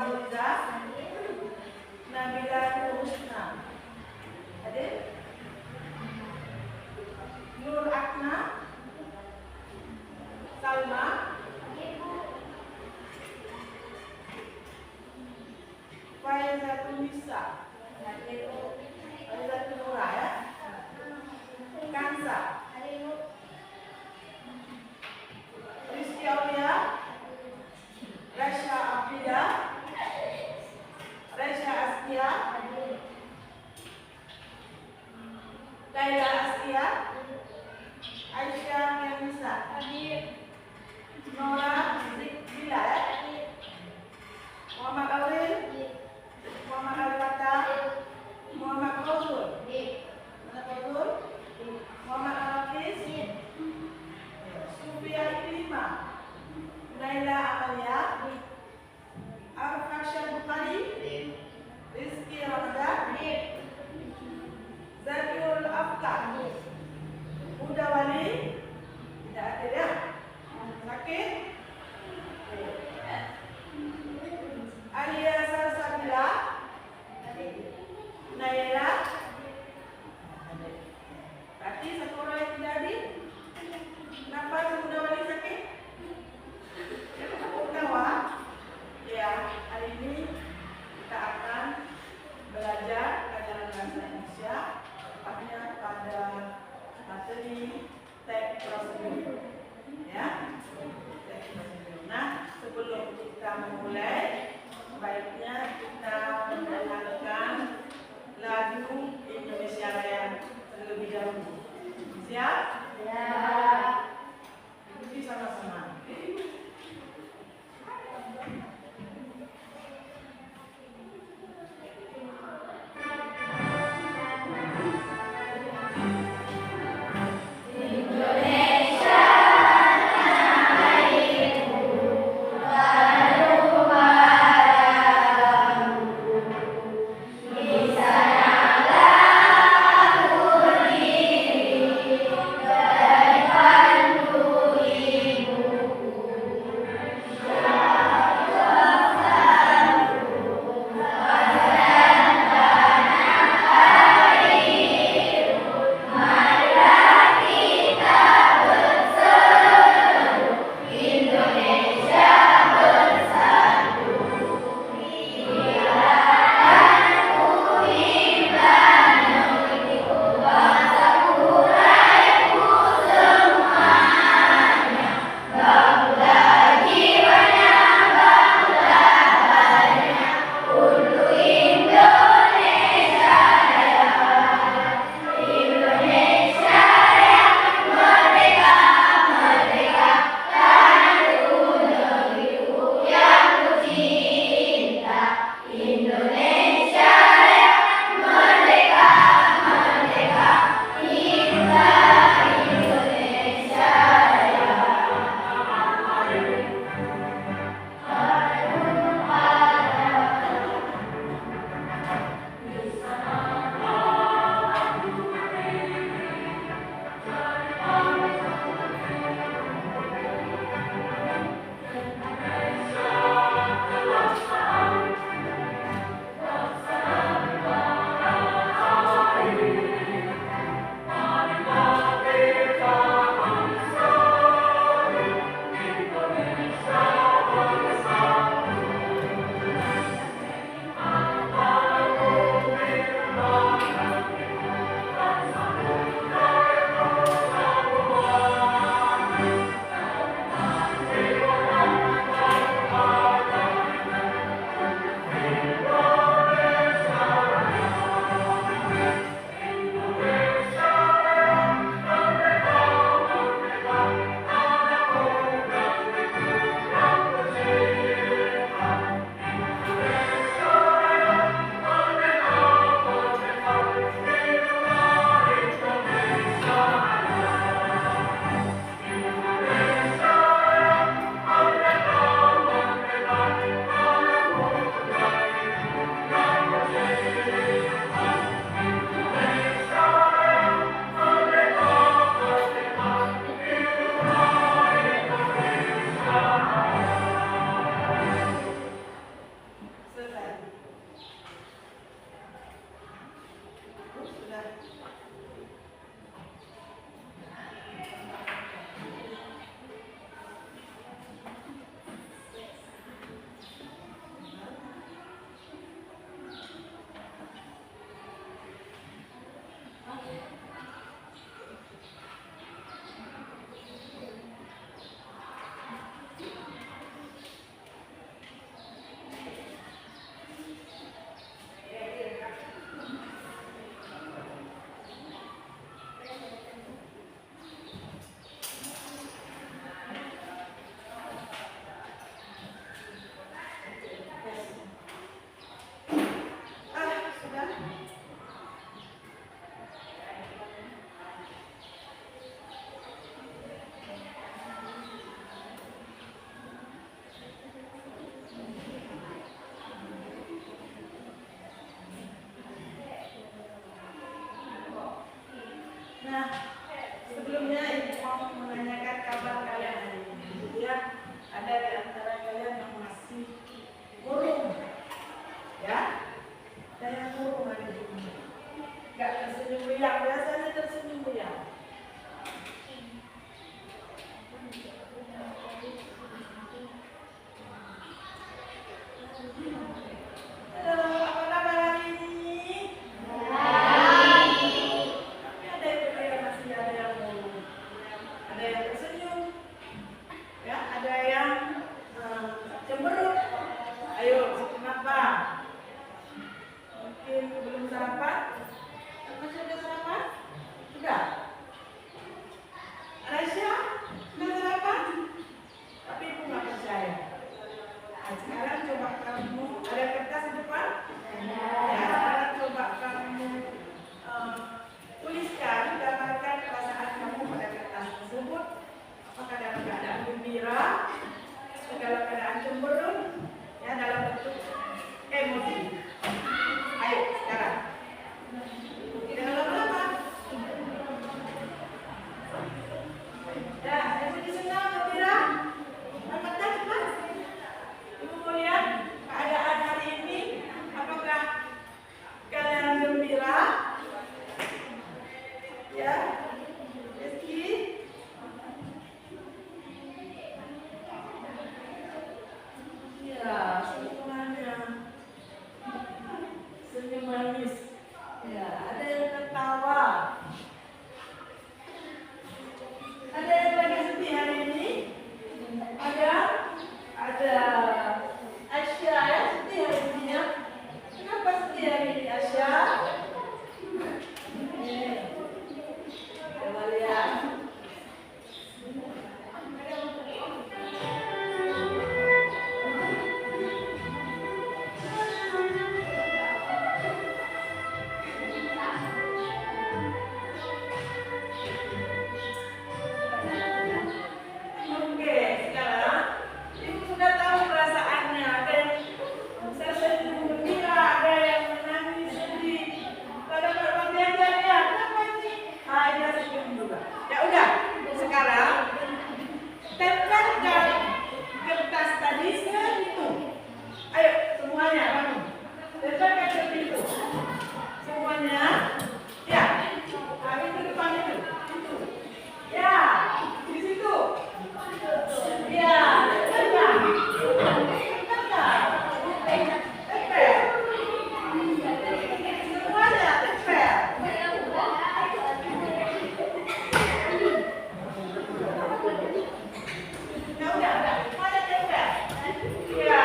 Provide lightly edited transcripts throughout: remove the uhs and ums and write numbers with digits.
Nurza, Nabila Husna. Hadir? Nur Akna, Salma, Faizatul Nisa, Faizatul Nura ya, Kansa, Rizky Aulia, Rasha Abida, Rasha Astia, Laila Astia, Aisyah Mianisa, Nora Zikbila, Muhammad Awil, Muhammad Al-Fatah, Muhammad Qauzul, Muhammad Al-Hafiz, Sufia Iklima, Naila Amalia, Al-Fakshar Bukhari, Rizky Ramadan, Zakiul Afkar, Huda Wali, tidak ada ya? Sakit? Alia Salsabila, Naila, berarti satu orang yang tidak hadir. Kenapa Huda Wali sakit? Kenapa? Ya, hari ini kita akan belajar pelajaran bahasa Indonesia, tepatnya pada materi teks prosedur. Ya, teks prosedur. Nah, sebelum kita memulai, baiknya kita mendengarkan lagu Indonesia Raya terlebih dahulu. Siap? Ya. Ikuti sama-sama. Nah, sebelumnya ibu mau menanyakan kabar kalian hari ini. Ya, ada di antara kalian yang masih murung, ya? Ada yang murung hari ini. Gak tersenyum riang, biasanya tersenyum riang. Halo, apa kabar hari ini? Tapi ada yang masih ada yang murung, ada yang tersenyum, ya, ada yang cemberut. Ayo, kenapa? Mungkin belum sarapan? Masih sudah sarapan? Sudah? Raisya, sudah sarapan? Tapi ibu nggak percaya. Nah, sekarang coba kamu, ada kertas di depan? Ya, sekarang coba kamu tuliskan, gambarkan perasaan kamu pada kertas tersebut. Apakah dalam keadaan gembira, dalam keadaan cemberut, ya, dalam bentuk emosi. Ayo, sekarang. Tidak lama-lama. Ya, emosi senang, gembira. Dapatkan cepat. Ibu mau lihat keadaan hari ini. Apakah kalian gembira? Ya, Rizky. Ya, semuanya senyum manis. Ya, ada yang tertawa. Ada yang lagi sedih hari ini? Ada Asya ya, sedih hari ini ya. Kenapa sedih hari ini Asya? Coba lihat. Oke, sekarang ibu sudah tahu perasaannya. Ada yang tersenyum gembira, ada yang menangis sedih. Kalau Pak Diajar ya, kenapa ini? Dia senyum juga. Ya udah, sekarang tempelkan kertas tadi ke pintu. Ayo, semuanya bangun. Tempelkan ke pintu. Semuanya. Ya, kami ke depan itu. Ya, di situ. Ya, tempelkan. Tempelkan. Tempel. Semuanya tempel. Ya udah, semuanya tempel. Ya,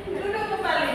duduk kembali.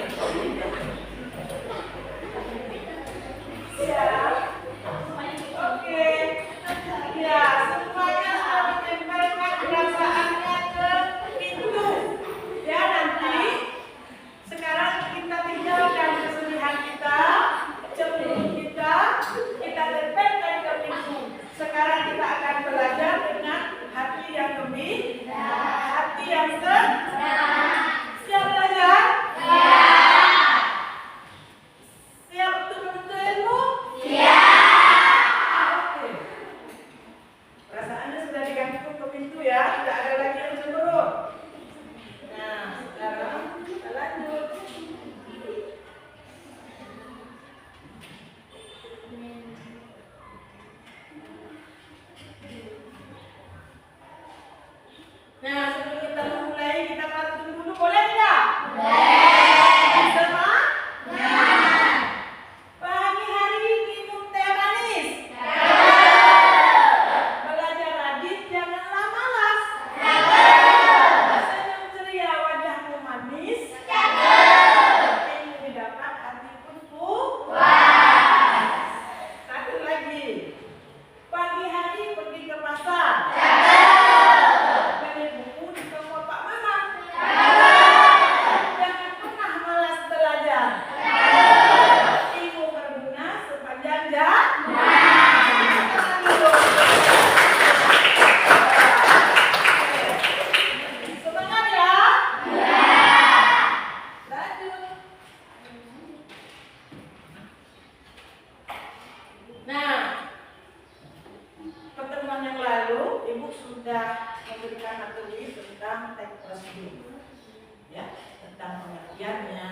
pengertiannya,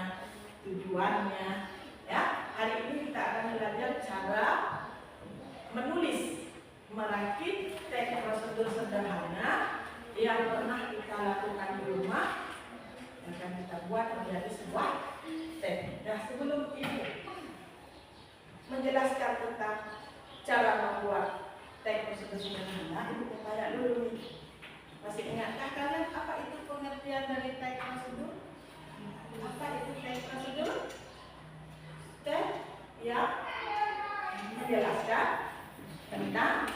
tujuannya. Ya, hari ini kita akan belajar cara menulis, merakit teks prosedur sederhana yang pernah kita lakukan di rumah, akan kita buat menjadi sebuah teks. Nah, sebelum Ibu menjelaskan tentang cara membuat teks prosedur sederhana, Ibu tanya dulu nih. Masih ingatkah kalian apa itu pengertian dari teks prosedur? Apa itu teks prosedur? Teks yang menjelaskan tentang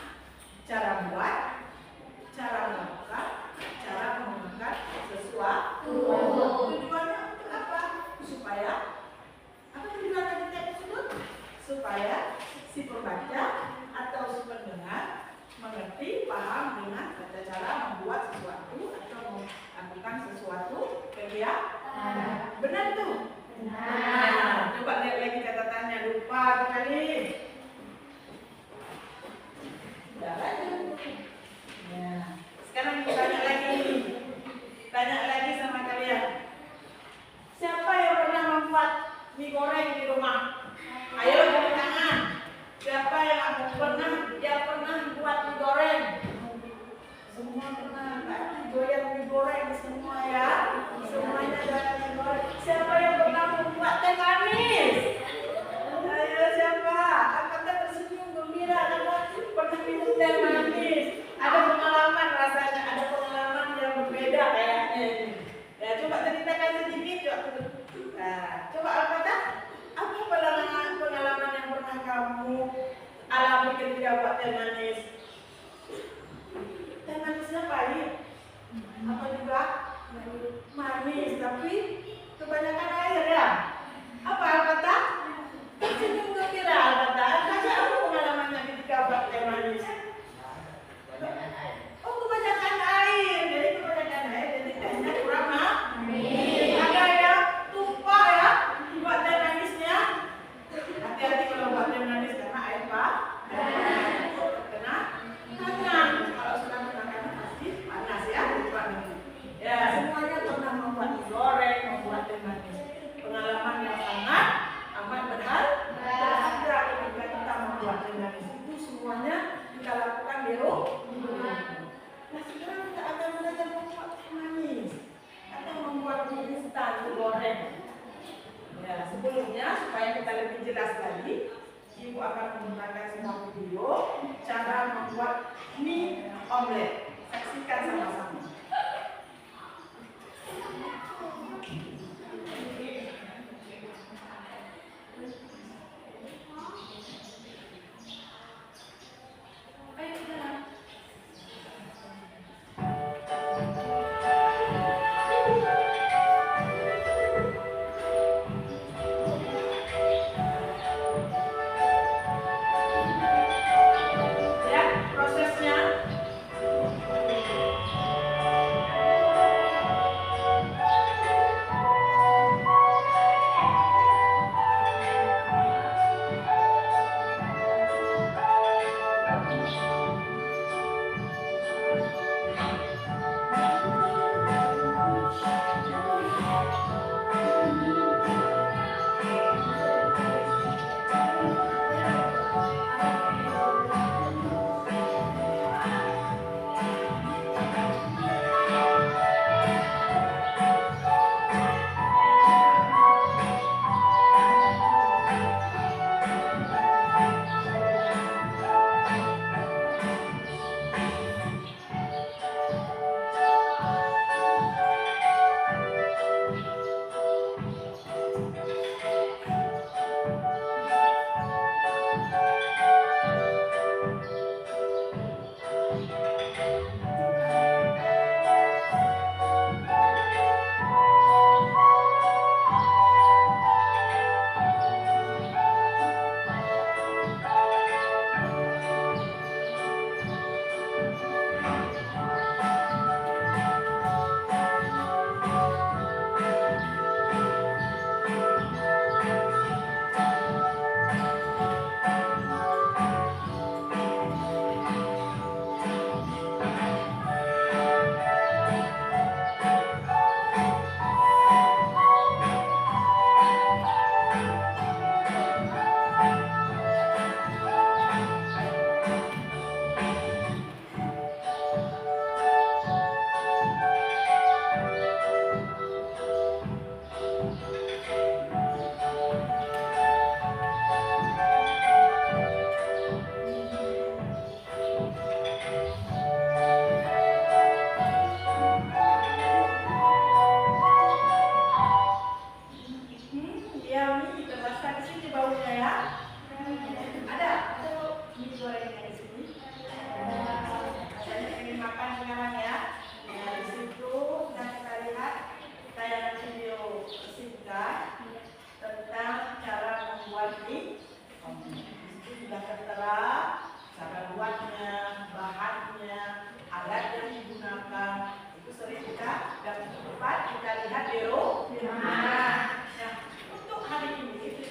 cara buat, cara melakukan, cara menggunakan sesuatu. Tujuannya untuk apa? Supaya apa tujuan dari teks prosedur? Supaya si pembaca atau si pendengar mengerti, paham dengan tata cara membuat sesuatu atau melakukan sesuatu kegiatan. Benar tuh? Nah, coba lihat lagi catatannya, lupa kali. Udah lagi. Nah, sekarang kita tanya lagi sama kalian. Siapa yang pernah membuat mie goreng di rumah? Ayo angkat tangan. Siapa yang pernah buat mie goreng? Semua pernah. Goyang mie goreng semua ya. Semuanya goyang mie goreng. Siapa yang pernah membuat teh manis? Ayo siapa? Angkatnya tersenyum gembira karena pernah minum teh manis. Ada pengalaman rasanya, ada pengalaman yang berbeda kayaknya ini. Ya coba ceritakan sedikit. Nah, coba Al-Fatah, apa pengalaman yang pernah kamu alami ketika buat teh manis? Teh manisnya pahit, apa juga manis, tapi kebanyakan air ya. Apa Al-Fatah? Senyum gembira Al-Fatah. Kasih apa pengalamannya ketika buat teh manis? Oh, kebanyakan air. Jadi kebanyakan air, jadi tehnya kurang manis. Ada yang tumpah ya buat teh manisnya. Hati-hati kalau buat teh manis karena air kena tangan. Kalau sudah kena tangan pasti panas ya. Ya, semuanya pernah membuat mie goreng, membuat teh manis. Pengalaman yang sangat amat berharga ketika kita membuat teh manis. Itu semuanya kita lakukan di rumah. Nah, sekarang kita akan belajar membuat teh manis atau membuat mie instan goreng. Ya, sebelumnya supaya kita lebih jelas lagi, Ibu akan menggunakan sebuah video cara membuat mie omelet. Saksikan sama-sama. Ayo jalan. Ya, prosesnya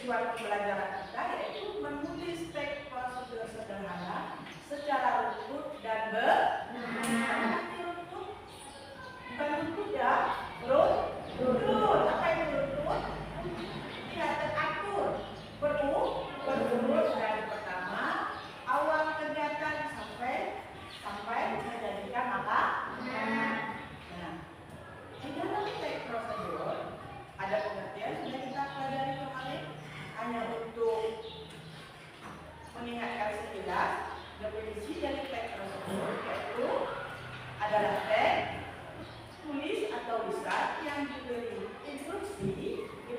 tujuan pembelajaran kita yaitu menulis teks prosedur sederhana secara runtut dan benar. Bukan runtut ya, runut. Apa itu runtut? Ya, teratur, berurut dari pertama awal kegiatan sampai menjadikan apa? Nah, di dalam teks prosedur ada pengertian sudah kita pelajari kemarin, hanya untuk mengingatkan sekilas definisi dari teks prosedur, yaitu adalah teks tulis atau lisan yang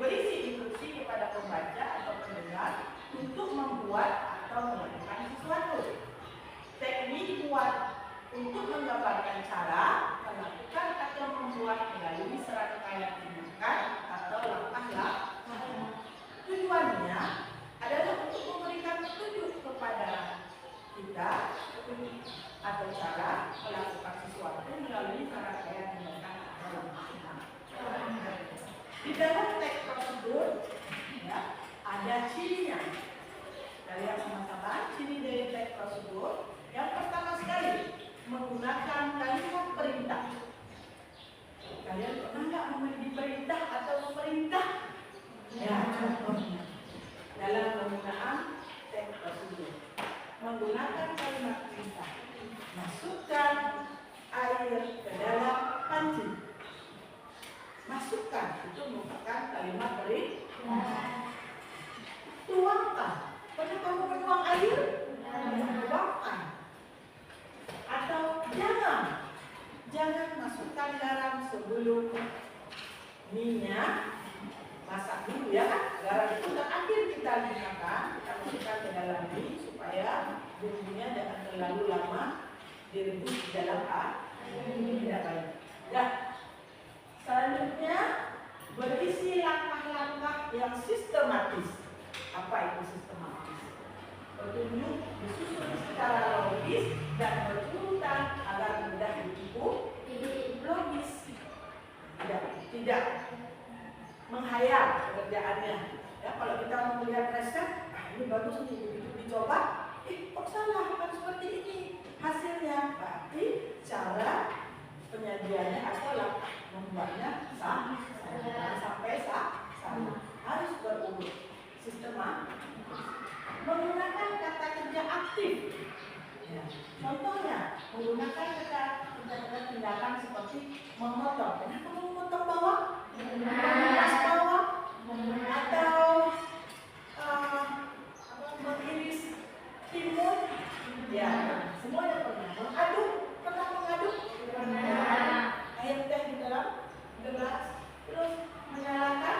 berisi instruksi kepada pembaca atau pendengar untuk membuat atau melakukan sesuatu. Teks ini dibuat untuk menggambarkan cara melakukan atau membuat melalui serangkaian tindakan atau langkah-langkah. Tujuannya adalah untuk memberikan petunjuk kepada kita atau cara melakukan sesuatu melalui serangkaian tindakan atau langkah-langkah. Di dalam teks prosedur ya, ada cirinya. Kalian sama-sama ciri dari teks prosedur. Yang pertama sekali menggunakan kalimat perintah. Kalian pernah nggak memberi perintah atau memerintah? Ya, contohnya dalam penggunaan teks prosedur menggunakan kalimat perintah. Masukkan air ke dalam panci. Masukkan itu merupakan kalimat perintah. Tuangkan. Pernah kamu menuang air? Tuangkan. Atau jangan masukkan garam sebelum minyak masak dulu ya. Garam itu terakhir kita gunakan, kita masukkan ke dalam mie supaya bumbunya jangan terlalu lama direbus di dalam air. Tidak baik. Ya. Selanjutnya berisi langkah-langkah yang sistematis. Apa itu sistematis? Petunjuk disusun secara logis dan berurutan agar mudah ditipu. Logis, tidak menghayal pekerjaannya. Ya, kalau kita mau melihat resep, ini bagus nih, begitu dicoba, kok salah, kan seperti ini hasilnya. Berarti cara penyajiannya atau membuatnya sampai salah. Harus berurut, sistematis. Menggunakan kata kerja aktif. Ya. Contohnya, menggunakan kata kerja tindakan seperti memotong. Kenapa memotong bawang? Mengupas bawang? Atau mengiris timun? Ya, semuanya pernah. Mengaduk? Pernah mengaduk? Pernah. Air teh di dalam gelas. Terus menyalakan?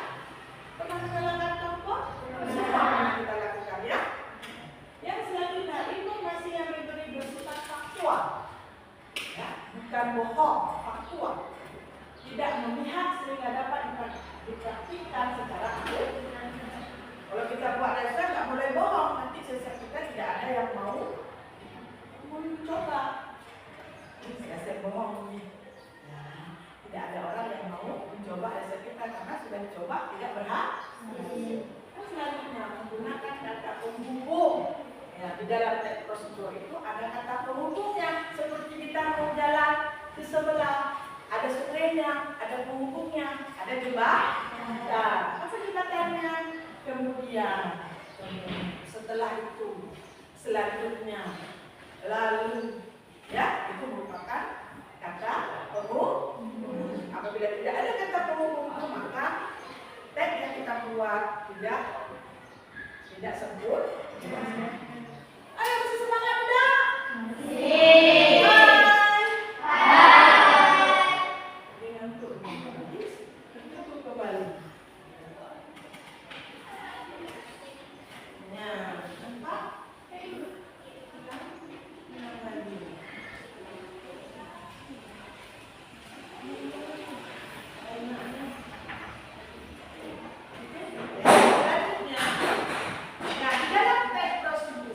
Pernah menyalakan kompor? Semua kita lakukan ya. Yang selanjutnya informasi yang diberi bersifat faktual, ya, bukan bohong, faktual. Tidak memihak sehingga dapat dipraktikkan secara aktif. Kalau kita buat resep nggak boleh bohong, nanti resep kita tidak ada yang mau mencoba. Ini resep bohong nih. Ya, tidak ada orang yang mau mencoba resep kita karena sudah dicoba tidak berhasil. Selanjutnya menggunakan kata penghubung. Ya, di dalam teks prosedur itu ada kata penghubungnya. Seperti kita mau jalan ke sebelah, ada sungai-nya, ada penghubungnya, ada jembatan. Apa jembatannya? Kemudian setelah itu, selanjutnya, lalu, ya, itu merupakan kata penghubung. Apabila tidak ada kata penghubung, maka teks yang kita buat tidak sempurna. Ayo masih semangat enggak? Hai. Ini ngantuk kembali. Nah, nampak? Nah, di dalam teks prosedur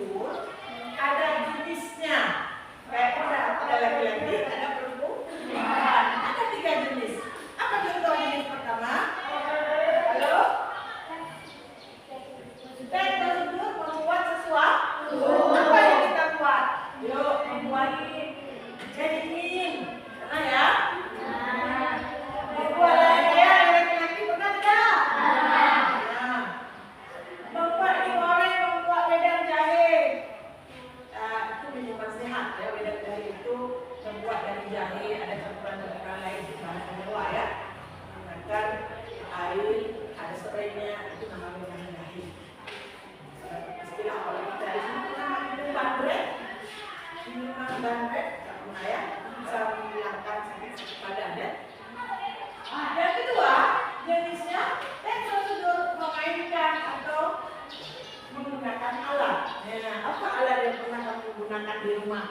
di rumah.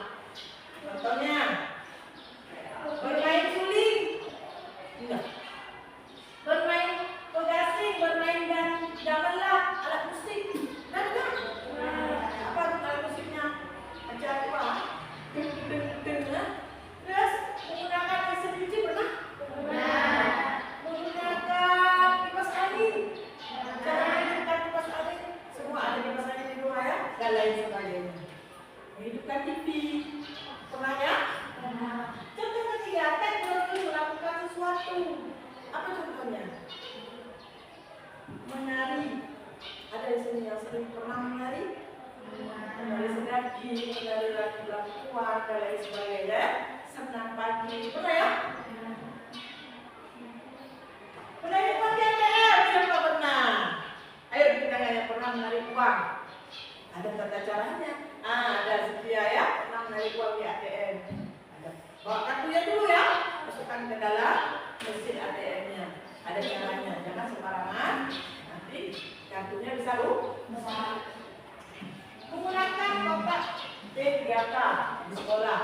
Contohnya bermain suling, enggak. Bermain pegasing, bermain dan gamelan, alat musik. Nah, enggak. Apa alat musiknya? Ajar apa? Terus menggunakan mesin cuci pernah? Menggunakan kipas angin. Cara menghidupkan kipas angin, semua ada kipas angin di rumah ya, dan lain sebagainya. Menghidupkan TV, pernah ya? Contoh kegiatan perlu melakukan sesuatu. Apa contohnya? Menari. Ada di sini yang sering pernah menari? Menari sedaki, menari lagu-lagu kuat, dan lain sebagainya. Senam pagi, pernah ya? Pernah ikut ATM? Siapa pernah? Ayo kita yang pernah menarik uang. Ada tata caranya. Ada setia ya, pernah menarik uang di ATM. Bawa kartunya dulu ya, masukkan ke dalam mesin ATM-nya. Ada caranya, jangan sembarangan. Nanti kartunya bisa rusak. Menggunakan kotak P3K di sekolah.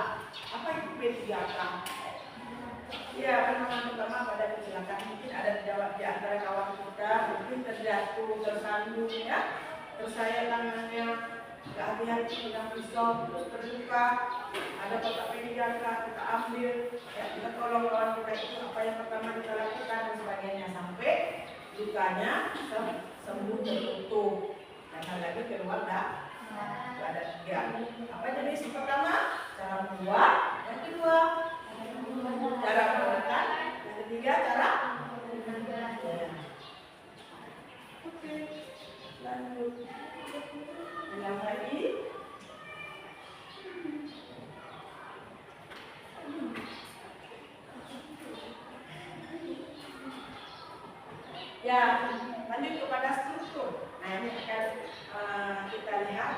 Apa itu P3K? Ya, penanganan pertama pada kecelakaan mungkin ada di antara kawan kita, mungkin terjatuh, tersandung ya, tersayat tangannya, kehati-hati pegang pisau, terus terluka, ada kotak P3K kita ambil, ya, kita tolong kawan kita itu apa yang pertama kita lakukan dan sebagainya sampai lukanya sembuh tertutup, karena lagi keluar ada tiga. Apa jenis pertama? Cara membuat, yang kedua cara menekan, yang ketiga cara oke, lanjut ulang lagi. Ya, lanjut kepada struktur. Nah, ini akan kita lihat.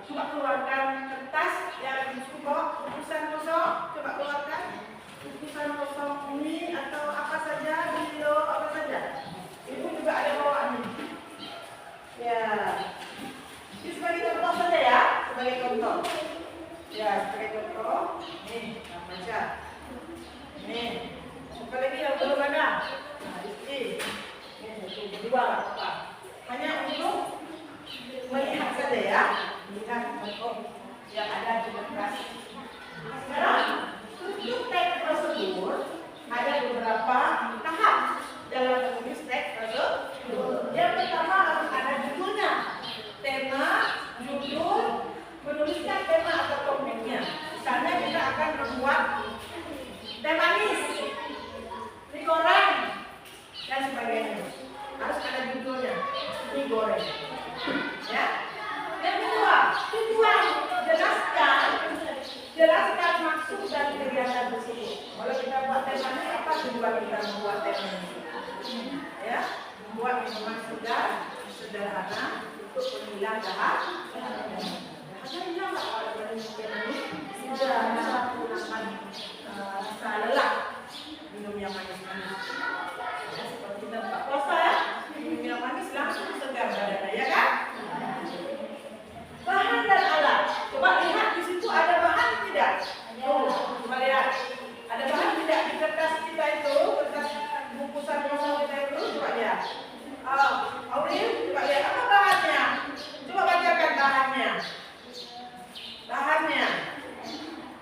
Coba keluarkan kertas yang bungkusan kosong. Coba keluarkan bungkusan kosong ini atau apa saja, video apa saja. Ibu juga ada bawaan ini. Ya, ini sebagai contoh saja ya, sebagai contoh. Ya, sebagai contoh. Nih, baca. Nih, apa lagi yang belum ada? Nah, ini. Ini dua apa? Hanya untuk melihat saja ya, lihat bentuk yang ada di kertas. Sekarang untuk teks tersebut ada beberapa tahap dalam menulis teks tersebut. Yang pertama harus ada judulnya, tema, judul, menuliskan tema atau topiknya. Misalnya kita akan membuat teh manis, mie goreng, dan sebagainya. Harus ada judulnya, mie goreng. Ya. Yang kedua, tujuan, jelaskan maksud dan kegiatan tersebut. Kalau kita buat teh manis, apa tujuan kita membuat teh manis? Ya, membuat minuman segar, sederhana untuk penghilang dahak. Ada hilang nggak kalau minum teh manis? Sudah bisa menghilangkan rasa lelah minum yang manis-manis. Ya, seperti kita buka puasa ya, minum yang manis langsung segar badannya, ya kan? Bahan dan alat. Coba lihat di situ ada bahan tidak? Coba lihat. Ada bahan tidak di kertas kita itu? Kertas bungkusan kosong kita itu? Coba lihat. Auril, coba lihat apa bahannya? Coba bacakan bahannya. Bahannya.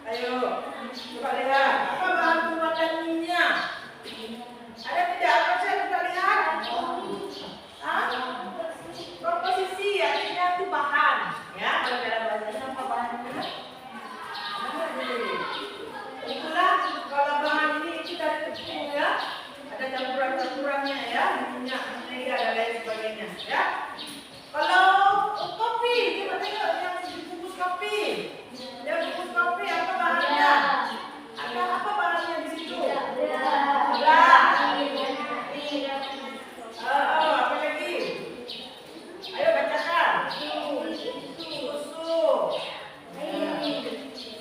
Ayo, coba lihat. Apa bahan pembuatan minyak? Ada tidak? Apa saya coba lihat? Komposisi artinya itu bahan. Ya, kalau dalam bahasa apa bahannya? Itulah kalau bahan ini kita tepung ya, ada campuran-campurannya ya, minyak, mentega dan lain sebagainya. Ya. Kalau kopi, kita tengok yang dibungkus kopi. Yang bungkus kopi apa bahannya? Ada apa bahannya di situ? Gula. Apa lagi? Ayo bacakan. Susu.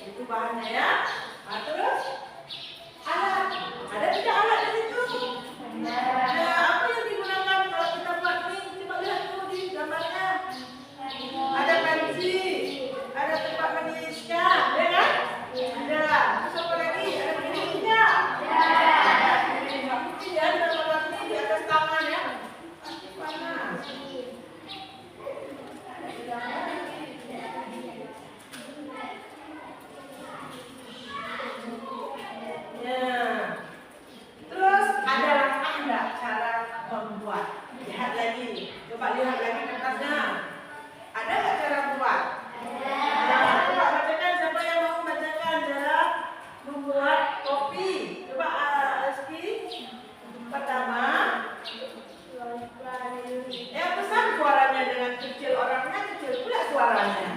Itu bahannya ya. Nah, terus alat. Ada tidak alat di situ? Nah, apa yang digunakan kalau kita buat mie? Coba lihat dulu di gambarnya. Ada panci, ada tempat Coba lihat lagi kertasnya. Ada nggak cara buat? Ada. Coba bacakan, siapa yang mau bacakan cara membuat kopi? Coba Rizky. Pertama, pesan suaranya dengan kecil, orangnya kecil pula suaranya.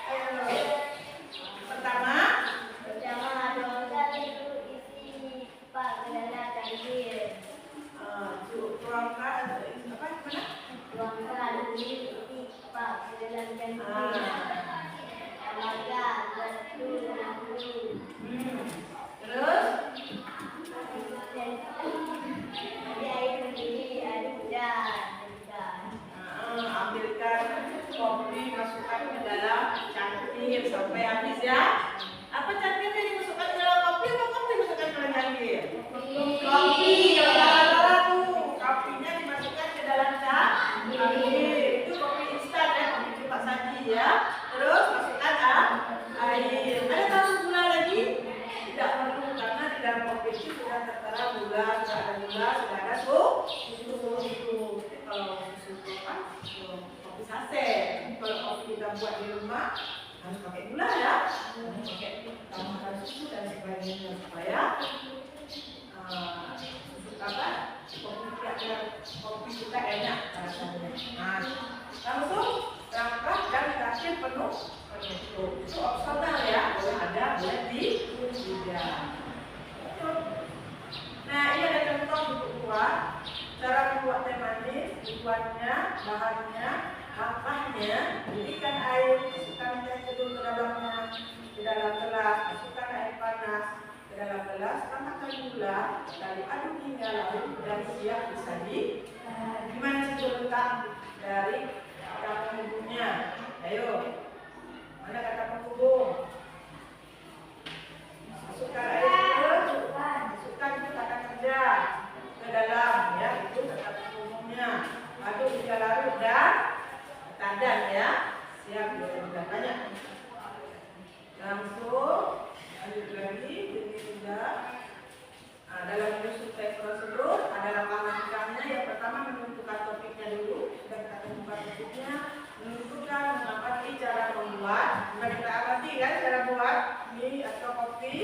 Ayo. Pertama tuangkan itu isi pak ke dalam cangkir. Tuangkan isi pak ke dalam cangkir. Tambahkan batu dan bulu. Terus air mendidih, aduk dan ambilkan kopi, masukkan ke dalam cangkir sampai habis ya. Apa cangkirnya dimasukkan ke dalam kopi atau kopi dimasukkan ke dalam cangkir? Kopi. Kopinya dimasukkan ke dalam cangkir. Itu kopi instan ya, kopi cepat saji ya. Terus masukkan air. Ada tambah gula lagi? Tidak perlu karena di dalam kopi itu sudah tertera gula, sudah ada gula, sudah ada susu. Kalau susu kan kopi saset. Kalau kopi kita buat di rumah harus pakai gula ya, pakai tambahkan susu dan sebagainya supaya kopi kita enak rasanya. Nah, langsung rangkap dan kasih penuh penutup. Itu opsional ya, boleh ada, boleh tidak. Nah, ini ada contoh untuk buat cara membuat teh manis, tujuannya, bahannya, langkahnya. Berikan air, masukkan teh teduh ke dalamnya, di dalam gelas, masukkan air panas ke dalam gelas, tambahkan gula, lalu aduk hingga larut dan siap disaji. Gimana sih letak dari kata penghubungnya? Ayo, mana kata penghubung? Masukkan air, masukkan kata kerja ke dalam ya, itu kata penghubungnya. Aduk hingga larut dan tadan ya, siap sudah banyak. Langsung lanjut lagi, ini sudah. Dalam menyusun teks prosedur ada langkah-langkahnya. Yang pertama menentukan topiknya dulu, dan kita tentukan topiknya, menentukan mengamati cara membuat. Sudah kita amati kan cara buat mie atau kopi,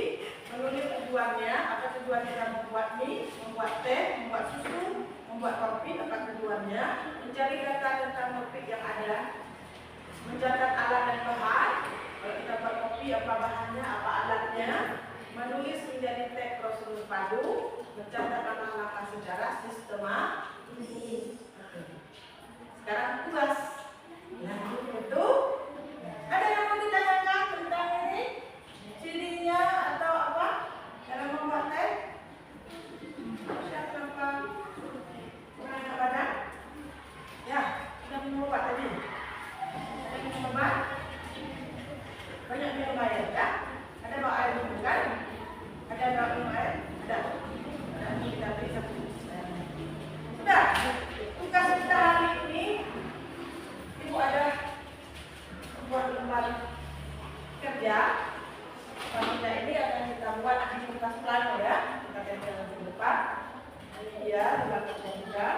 menulis tujuannya, apa tujuan kita membuat mie, membuat teh, membuat susu, membuat kopi, apa tujuannya, mencari data tentang topik yang ada, mencatat alat dan bahan. Kalau kita buat kopi, apa bahannya, apa alatnya, menulis menjadi teks prosedur padu, mencatat langkah-langkah secara sistematis. Sekarang tugas. Lanjut itu. Ada yang mau ditanyakan tentang ini? Cirinya atau apa? Dalam membuat teh? Siapa kurang enak badan? Ya, sudah minum obat tadi. Ada minum obat? Banyak minum air kan? Ada bawa air minum kan? Ada bawa minum air? Ada. Nanti kita beri satu. Sudah. Tugas kita hari ini, Ibu ada buat lembar kerja. Lembar ini akan kita buat di kertas plano ya. Kita tempel di depan. Ini dia lembar kerja juga.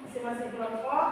Masing-masing kelompok.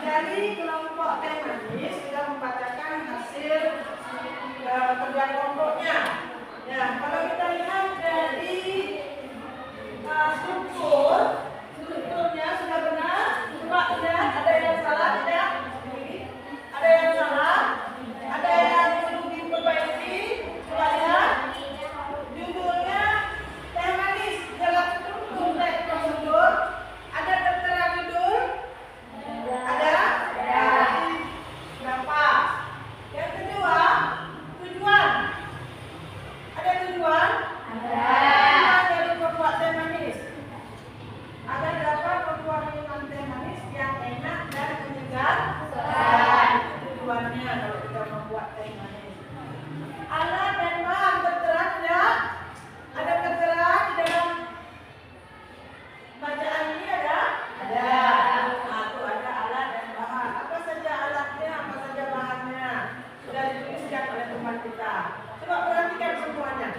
Dari kelompok teh manis sudah membacakan hasil kerja kelompoknya. Ya, kalau kita lihat dari strukturnya sudah benar. Coba lihat, ada yang salah tidak? Ada yang salah? Ada yang perlu diperbaiki? Coba lihat. Judulnya teh manis dalam struktur teks prosedur. Ada tertera judul? Ada? Ya. Berapa? Yang kedua, tujuan. Ada tujuan? Ada. Dari membuat teh manis. Ada berapa membuat minuman teh manis yang enak dan menyegar? Itu tujuannya kalau kita membuat teh manis. Alat dan bahan tertera tidak? Ada tertera di dalam bacaan ini ada? Ada. Nah, itu ada alat dan bahan. Apa saja alatnya, apa saja bahannya? Sudah dituliskan oleh teman kita. Coba perhatikan semuanya.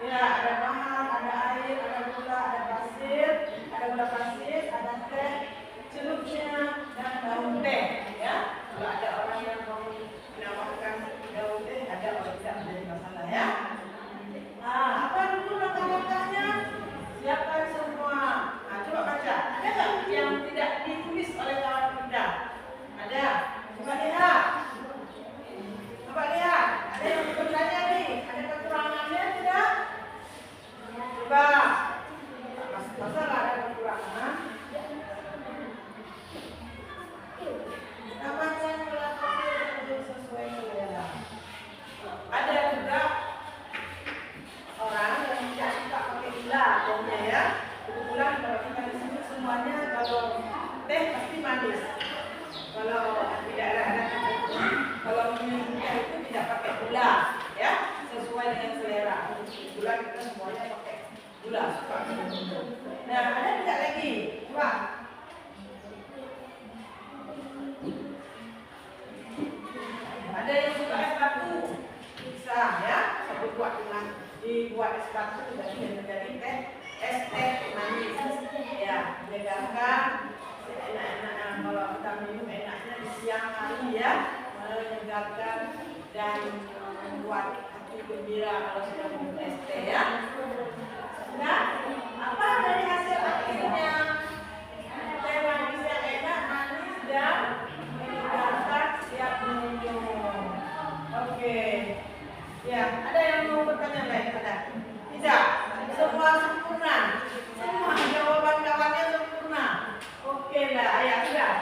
Ya, ada bahan, ada air, ada gula, ada pasir, ada teh, celupnya, dan daun teh. Ya, kalau ada orang yang mau menambahkan daun teh, ada orang tidak menjadi masalah ya. Nah, apa dulu langkah-langkahnya? Siapkan semua. Nah, coba baca. Ada nggak yang tidak ditulis oleh kawan kita? Ada. Coba lihat. Coba lihat. Ada yang bertanya nih. Ada kekurangannya tidak? Coba. Masa nggak ada kekurangan? Namanya melakukan sesuai selera. Ada juga orang yang tidak suka pakai gula, pokoknya ya. Kebetulan kalau kita di sini semuanya kalau teh pasti manis. Kalau tidak ada kalau minumnya itu tidak pakai gula, ya, sesuai dengan selera. Gula kita semuanya pakai gula. Nah, ada tidak lagi? Coba. Ada yang suka es batu, bisa ya, saya buat dengan dibuat es batu dan menjadi teh es teh manis. Ya, menyegarkan, enak-enak kalau kita minum enaknya di siang hari ya, menyegarkan dan membuat hati gembira kalau sudah minum es teh ya. Nah, apa dari hasil akhirnya? Teh manis yang enak, manis dan menyegarkan, siap minum. Oke. Ya, ada yang mau bertanya lain? Ada? Tidak. Semua sempurna. Semua jawaban kawannya sempurna. Oke lah, ya sudah.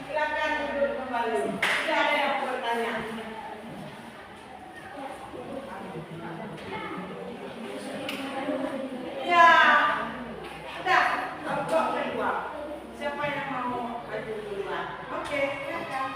Silakan duduk kembali. Tidak ada yang mau bertanya. Ya, sudah. Kelompok kedua. Siapa yang mau maju duluan? Oke, silakan.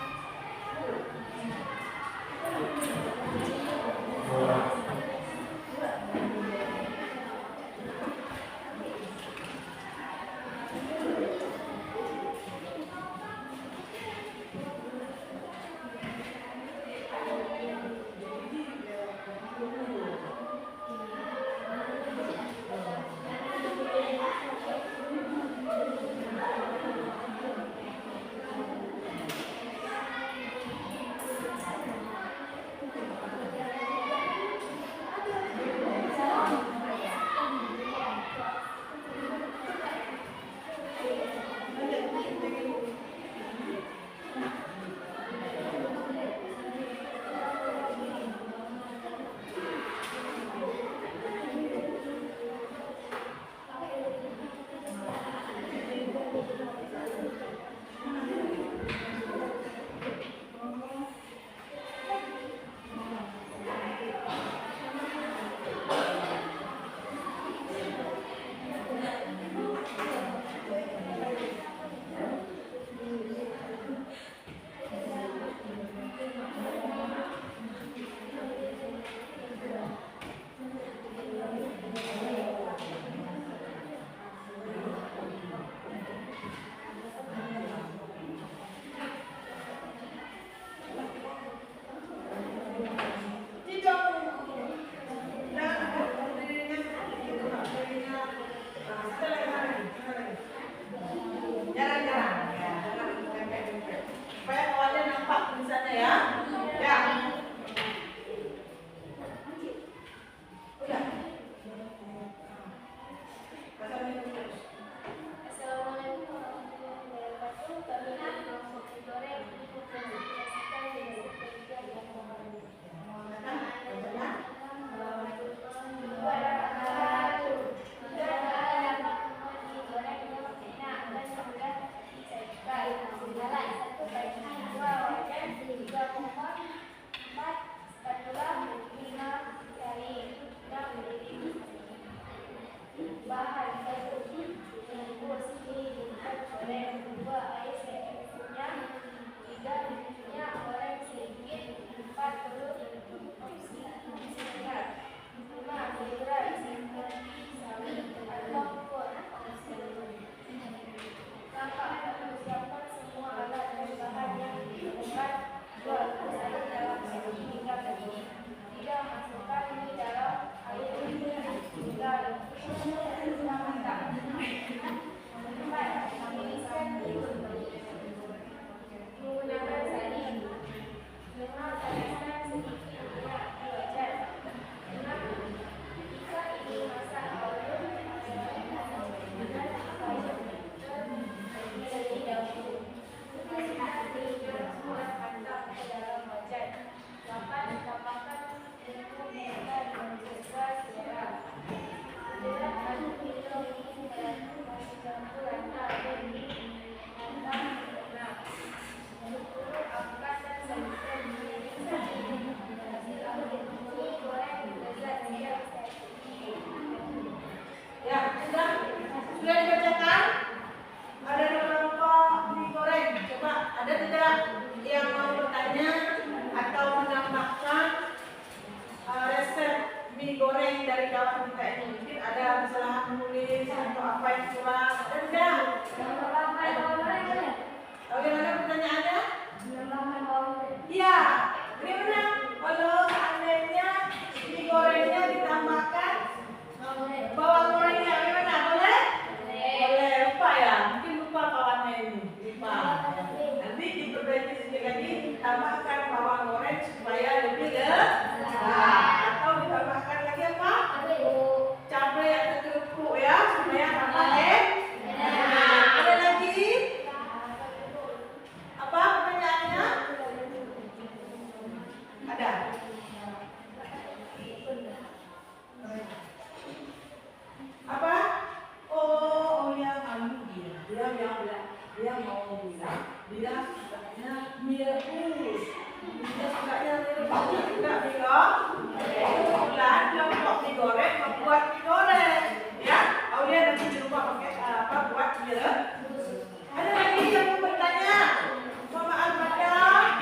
dia mau bilang dia sukanya mie rebus. Dia sukanya mie rebus juga bilang. Kebetulan kelompok mie goreng membuat mie goreng. Ya, Aulia nanti di rumah pakai apa buat mie rebus. Ada lagi yang mau bertanya? Sama Al-Fatihah,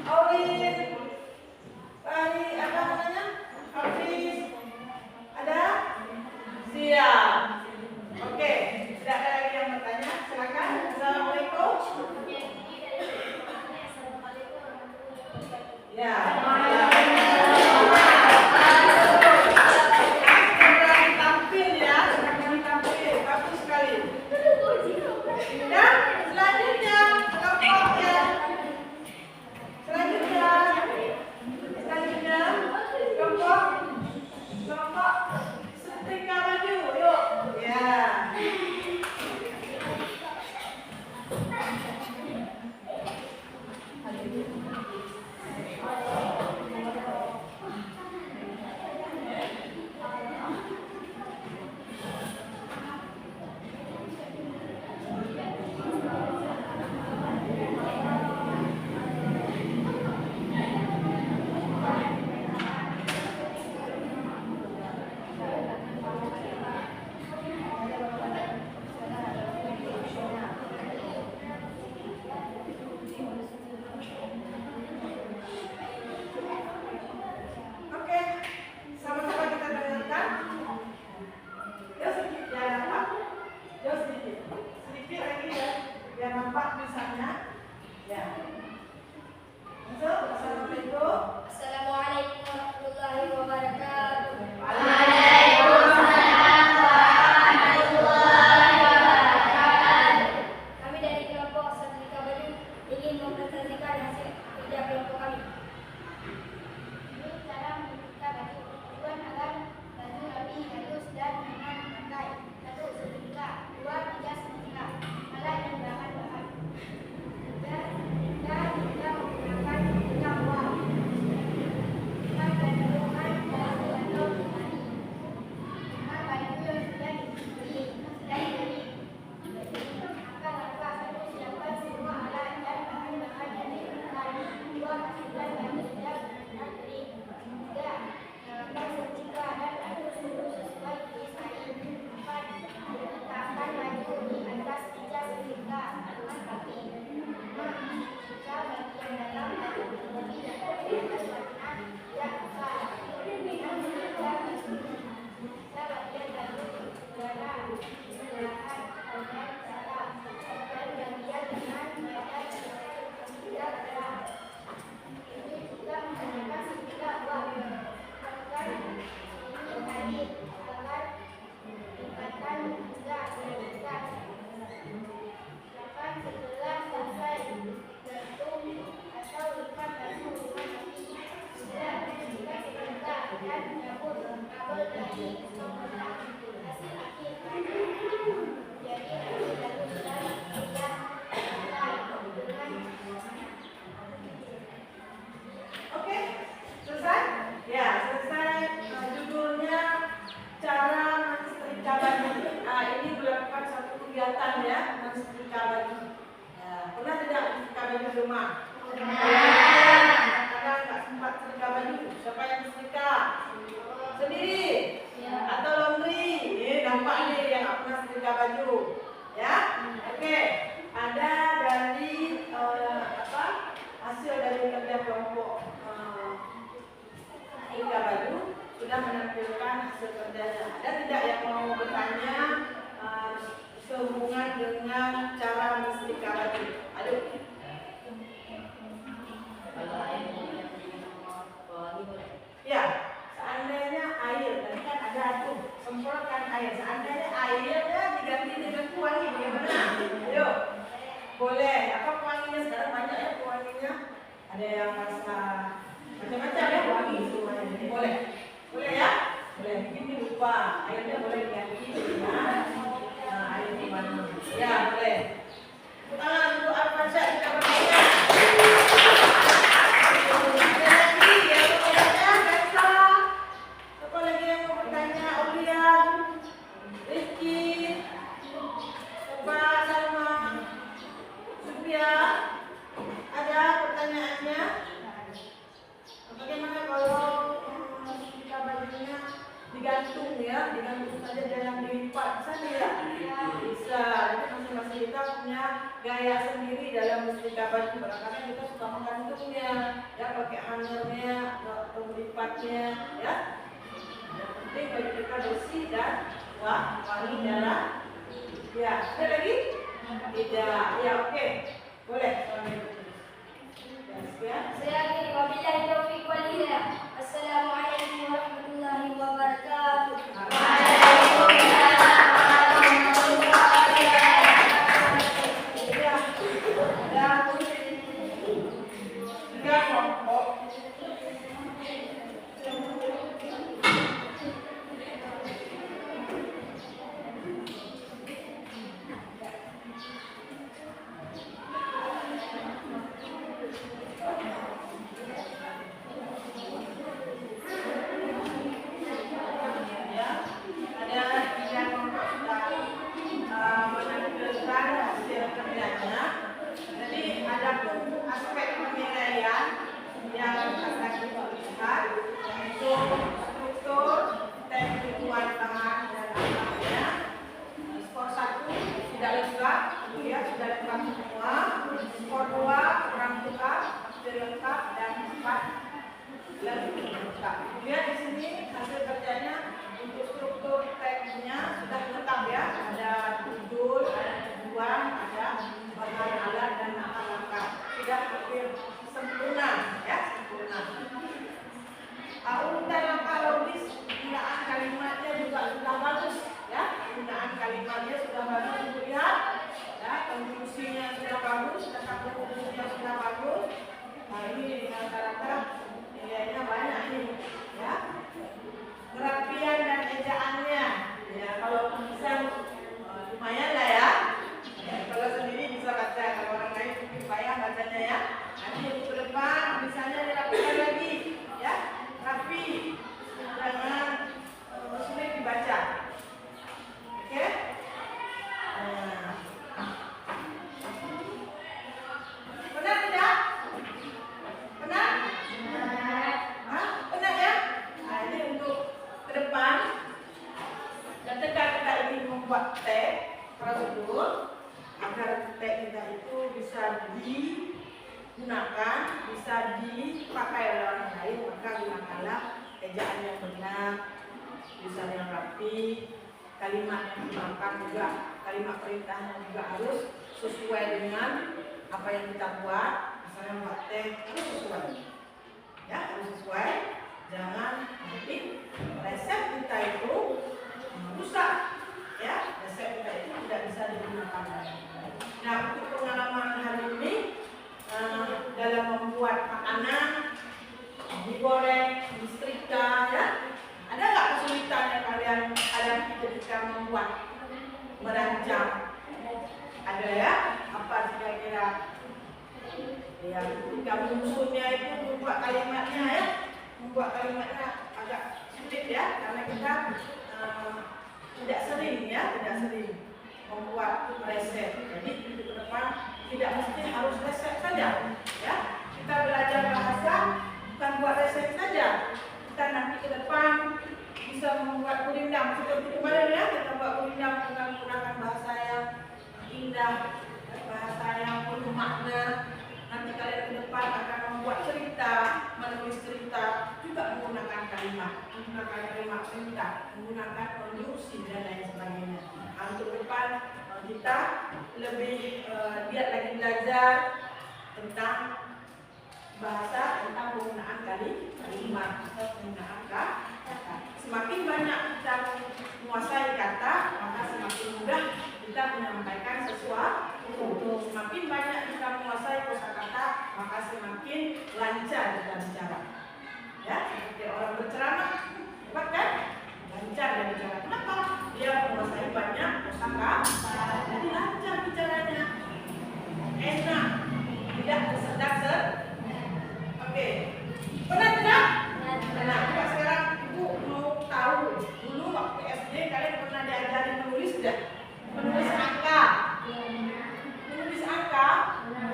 Aulin, Bari, apa namanya? Hafiz, ada? Siap. Oke, tidak ada lagi yang bertanya. Silakan. Assalamualaikum. Ya. Tampil ya, tampil, bagus sekali. Dan selanjutnya kelompoknya. Selanjutnya kelompok setrika baju. Yuk. Ya. Oke, sama-sama kita dengarkan. Ya sedikit, ya nampak. Ya sedikit, sedikit lagi ya. Ya nampak misalnya. Ya. Masuk. Assalamualaikum. Assalamualaikum warahmatullahi wabarakatuh. Waalaikumsalam warahmatullahi wabarakatuh. Kami dari kelompok Setrika Baju ingin mempresentasikan hasil kerja kelompok kami. Ini cara menyetrika baju. Tujuan agar baju rapi, halus dan nyaman dipakai. 1. Setrika. 2. Pijat setrika. Alat dan bahan-bahan. 3. Setrika juga menggunakan minyak uap. 4. Gandungan baju atau lemari. 5. Baju yang sudah dibeli. Akan apa satu siapkan semua alat dan bahan-bahan yang diperlukan. 2. Pastikan baju sudah benar-benar kering. 3. Nyalakan setrika dan atur suhu sesuai jenis kain. 4. Letakkan baju di atas meja setrika dengan rapi. 5. Setrika bagian dalam baju terlebih dahulu di atas warna yang besar. 6. Setrika bagian baju udara di sebelahan bagian dada dan bagian lengan badan tidak berat. Ini juga menggunakan setrika uap. Lakukan ini kain agar ikatan hingga terikat. 8. Setelah selesai gantung atau lipat baju dengan rapi. 9. Jika setrika dan cabut kabel dari kontak hasil akhir baju. Jadi rapi lalu sudah tidak dengan Oke, selesai? Ya, selesai. Judulnya cara mensetrika baju. Nah, ini melakukan satu kegiatan ya, mensetrika baju. Ya, pernah tidak mensetrika baju di rumah? Kadang-kadang nggak sempat setrika baju. Siapa yang setrika? Sendiri? Atau laundry? Ini nampak nih yang nggak pernah setrika baju. Ya, oke. Ada dari apa? Hasil dari kerja kelompok setrika baju sudah menampilkan hasil kerjanya. Ada tidak yang mau bertanya sehubungan dengan cara mensetrika baju? Aduh. Ya, seandainya air, tadi kan ada tuh semprotkan air. Seandainya airnya diganti dengan pewangi, bagaimana? Ayo, boleh. Apa pewanginya? Sekarang banyak ya pewanginya. Ada yang rasa macam-macam ya pewangi semuanya. Jadi boleh, boleh ya? Boleh. Ini lupa airnya boleh diganti dengan air pewangi. Ya, boleh. Tangan untuk Al-Fatihah kita bertanya. Aulia, Rizky, Coba Salma. gaya sendiri dalam menyetrika baju. Kadang-kadang kita suka menggantungnya, ya pakai hangernya atau melipatnya, ya. Yang penting baju kita bersih dan wangi dalam. Ya, ada lagi? Tidak. Ya, oke. Boleh. Saya akhiri wabillahi taufiq wal hidayah. Assalamualaikum warahmatullahi wabarakatuh. Lihat di sini hasil kerjanya untuk struktur teksnya sudah lengkap ya. Ada judul, ada tujuan, ada bahan alat dan langkah-langkah. Sudah hampir sempurna ya, sempurna. Urutan langkah logis, penggunaan kalimatnya juga sudah bagus ya. Penggunaan kalimatnya sudah bagus dilihat. Ya, konstruksinya sudah bagus, kata konstruksinya sudah bagus. Nah, ini rata-rata nilainya banyak ini ya. Perapian dan ejaannya ya, kalau bisa lumayan lah ya. Kalau sendiri bisa baca, kalau orang lain mungkin payah bacanya ya. Nanti untuk ke depan misalnya dirapikan lagi ya, rapi, jangan sulit dibaca. Oke? Benar tidak? Benar? Benar ya? Nah, ini untuk ke depan. Ketika kita ingin membuat teks prosedur, agar teks kita itu bisa digunakan, bisa dipakai oleh orang lain, maka gunakanlah ejaan yang benar, tulisan yang rapi, kalimat yang digunakan juga, kalimat perintahnya juga harus sesuai dengan apa yang kita buat. Misalnya buat teks harus sesuai, ya harus sesuai. Jangan nanti resep kita itu rusak, ya resep kita itu tidak bisa digunakan lagi. Nah, untuk pengalaman hari ini dalam membuat makanan, digoreng, disetrika, ya ada nggak kesulitan yang kalian hadapi ketika membuat, merancang? Ada ya? Apa kira-kira? Ya, ketika menyusunnya itu membuat kalimatnya ya, membuat kalimatnya agak sulit ya, karena kita tidak sering membuat resep. Jadi ke depan tidak mesti harus resep saja ya. Kita belajar bahasa bukan buat resep saja. Kita nanti ke depan bisa membuat gurindam seperti kemarin ya, kita buat gurindam dengan menggunakan bahasa yang indah, bahasa yang penuh makna. Nanti kalian ke depan akan membuat cerita, menulis cerita, juga menggunakan kalimat perintah, menggunakan konstruksi dan lain sebagainya. Untuk depan kita lebih giat lagi belajar tentang bahasa, tentang penggunaan kalimat atau penggunaan kata. Semakin banyak kita menguasai kata, maka semakin mudah kita menyampaikan sesuatu. Semakin banyak kita menguasai kosakata, maka semakin lancar kita bicara. Ya, seperti orang berceramah, hebat kan? Lancar dia bicara. Kenapa? Dia menguasai banyak kosakata, jadi lancar bicaranya. Enak, tidak tersedak-sedak. Oke, benar tidak? Nah, coba sekarang ibu mau tahu dulu waktu SD kalian pernah diajari menulis tidak? Menulis angka. Menulis angka,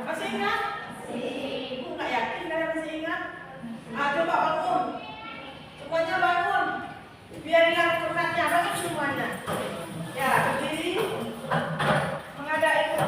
masih ingat? Ibu nggak yakin kalian masih ingat? Coba bangun, semuanya bangun. Biar hilang penatnya, bangun semuanya. Ya, berdiri, menghadap itu.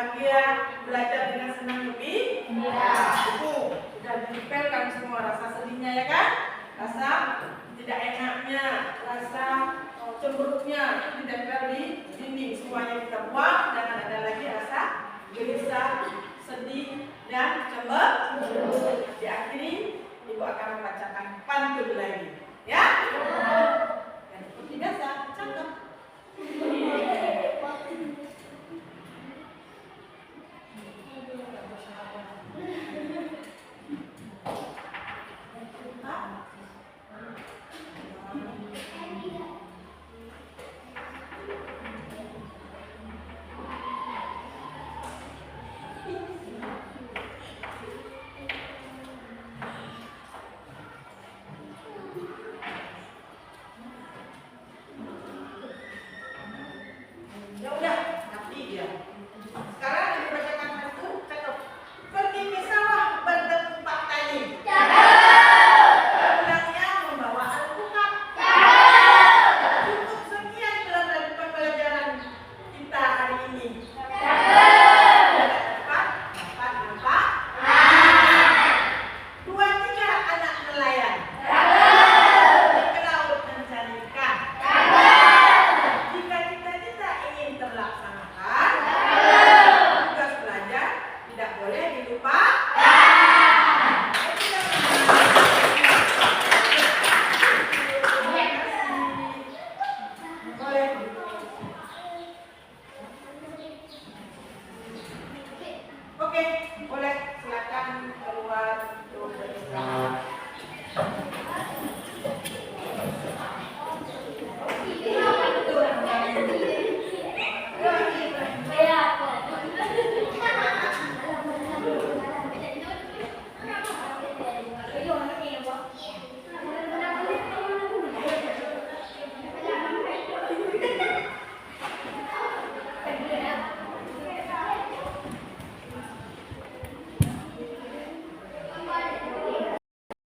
bahagia, belajar dengan senang lebih. Itu sudah ditempelkan semua rasa sedihnya ya kan? Rasa tidak enaknya, rasa cemberutnya ditempel di dinding. Semuanya kita buang, jangan ada lagi rasa gelisah, sedih dan cemberut. Diakhiri, Ibu akan membacakan pantun lagi, ya? Dan seperti biasa, cakep.